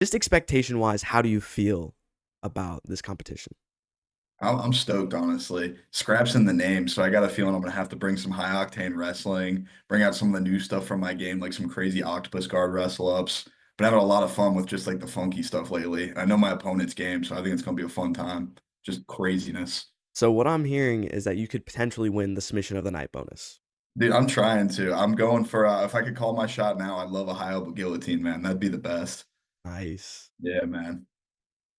Just expectation wise, how do you feel about this competition? I'm stoked, honestly. Scraps in the name, so I got a feeling I'm gonna have to bring some high octane wrestling, bring out some of the new stuff from my game, like some crazy octopus guard wrestle ups. Been having a lot of fun with just like the funky stuff lately. I know my opponent's game, so I think it's gonna be a fun time. Just craziness. So what I'm hearing is that you could potentially win the submission of the night bonus. Dude, I'm trying to. I'm going for if I could call my shot now, I'd love a high elbow guillotine, man. That'd be the best. Nice. Yeah, man.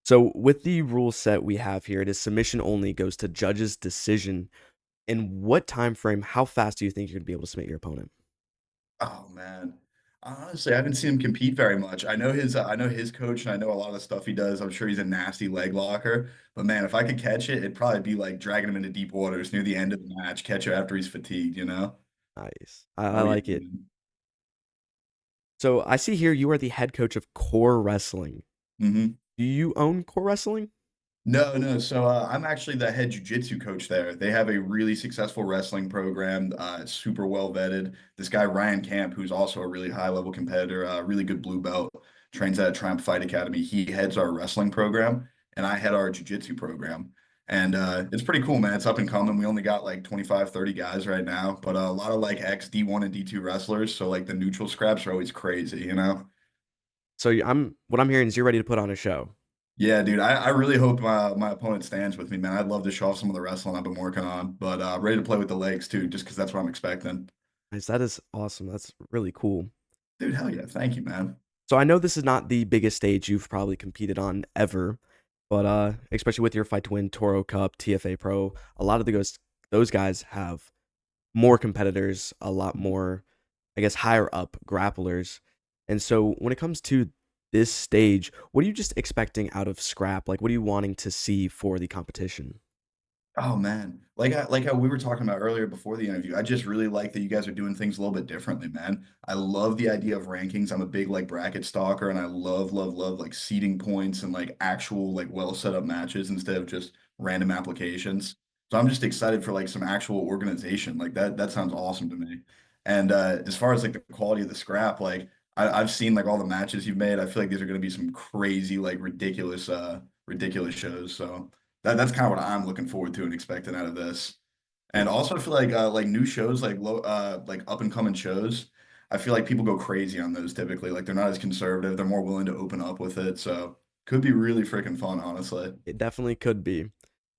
So with the rule set we have here, it is submission only, goes to judge's decision. In what time frame, how fast do you think you're gonna be able to submit your opponent? Oh man. Honestly, I haven't seen him compete very much. I know his coach and I know a lot of the stuff he does. I'm sure he's a nasty leg locker. But man, if I could catch it, it'd probably be like dragging him into deep waters near the end of the match, catch him after he's fatigued, you know? Nice. I Oh yeah, like it. man. So I see here you are the head coach of Core Wrestling. Mhm. Do you own Core Wrestling? No, no. So I'm actually the head jujitsu coach there. They have a really successful wrestling program, super well vetted. This guy Ryan Camp, who's also a really high level competitor, really good blue belt, trains at Triumph Fight Academy. He heads our wrestling program, and I head our jujitsu program. And it's pretty cool, man. It's up and coming. We only got like 25, 30 guys right now, but a lot of like ex D1 and D2 wrestlers. So like the neutral scraps are always crazy, you know? So I'm what I'm hearing is you're ready to put on a show. Yeah, dude. I really hope my opponent stands with me, man. I'd love to show off some of the wrestling I've been working on, but ready to play with the legs too, just because that's what I'm expecting. Nice. That is awesome. That's really cool. Dude, hell yeah. Thank you, man. So I know this is not the biggest stage you've probably competed on ever, but especially with your Fight to Win Toro Cup, TFA Pro, a lot of those guys have more competitors, a lot more, I guess, higher up grapplers. And so when it comes to this stage, what are you just expecting out of scrap? Like, what are you wanting to see for the competition? Oh man, like how we were talking about earlier before the interview, I just really like that you guys are doing things a little bit differently, man. I love the idea of rankings. I'm a big like bracket stalker, and I love like seeding points and like actual like well set up matches instead of just random applications. So I'm just excited for like some actual organization. Like that sounds awesome to me. And as far as like the quality of the scrap, like I've seen like all the matches you've made. I feel like these are going to be some crazy like ridiculous shows. So. That's kind of what I'm looking forward to and expecting out of this. And also I feel like new shows like up and coming shows. I feel like people go crazy on those typically. Like they're not as conservative. They're more willing to open up with it. So could be really freaking fun, honestly. It definitely could be.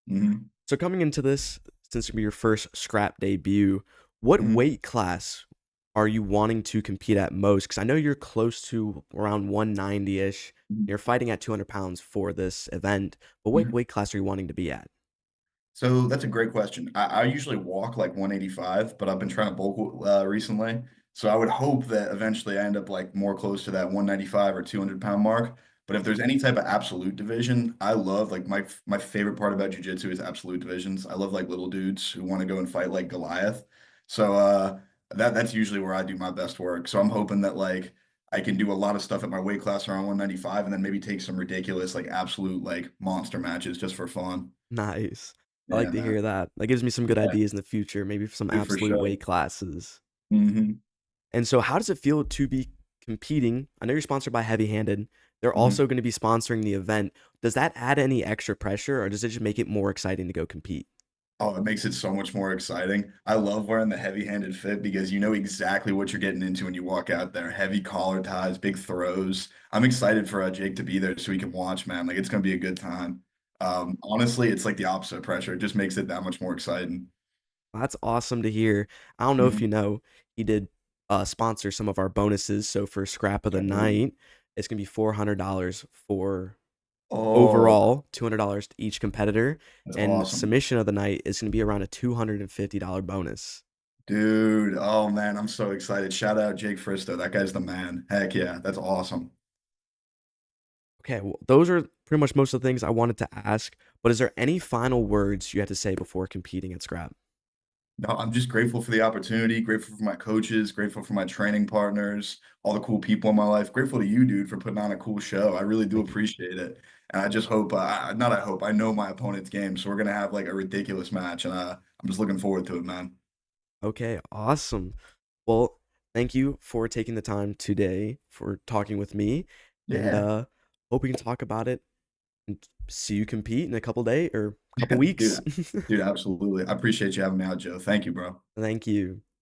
Hmm. So coming into this, since it'll be your first scrap debut, what Hmm. weight class are you wanting to compete at most? Because I know you're close to around 190-ish. You're fighting at 200 pounds for this event, but what Hmm. weight class are you wanting to be at? So that's a great question. I usually walk like 185, but I've been trying to bulk recently. So I would hope that eventually I end up like more close to that 195 or 200 pound mark. But if there's any type of absolute division, I love like my favorite part about jujitsu is absolute divisions. I love like little dudes who want to go and fight like Goliath. So that's usually where I do my best work. So I'm hoping that like I can do a lot of stuff at my weight class around 195 and then maybe take some ridiculous like absolute like monster matches just for fun. Nice. I Yeah, like to man. hear that. That gives me some good Yeah, ideas in the future, maybe for some dude, for absolute sure. weight classes. Mhm, And so how does it feel to be competing? I know you're sponsored by Heavy Handed. They're mhm. also going to be sponsoring the event. Does that add any extra pressure or does it just make it more exciting to go compete? Oh, it makes it so much more exciting. I love wearing the heavy-handed fit because you know exactly what you're getting into when you walk out there. Heavy collar ties, big throws. I'm excited for Jake to be there so he can watch, man. Like it's gonna be a good time. Honestly, it's like the opposite of pressure. It just makes it that much more exciting. That's awesome to hear. I don't know if Mhm. you know, he did sponsor some of our bonuses. So for scrap of the I do. night, it's gonna be $400 for Oh, overall, $200 to each competitor, that's and awesome. submission of the night is gonna be around a $250 bonus. Dude, oh man, I'm so excited. Shout out Jake Fristo. That guy's the man. Heck yeah, that's awesome. Okay, well, those are pretty much most of the things I wanted to ask. But is there any final words you had to say before competing at scrap? No, I'm just grateful for the opportunity, grateful for my coaches, grateful for my training partners, all the cool people in my life. Grateful to you, dude, for putting on a cool show. I really do Thank you. appreciate it. And I just hope, not I hope, I know my opponent's game. So we're going to have like a ridiculous match. And I'm just looking forward to it, man. Okay, awesome. Well, thank you for taking the time today for talking with me. And Yeah. hope we can talk about it and see you compete in a couple day or couple Dude, weeks. dude, absolutely. I appreciate you having me out, Joe. Thank you, bro. Thank you.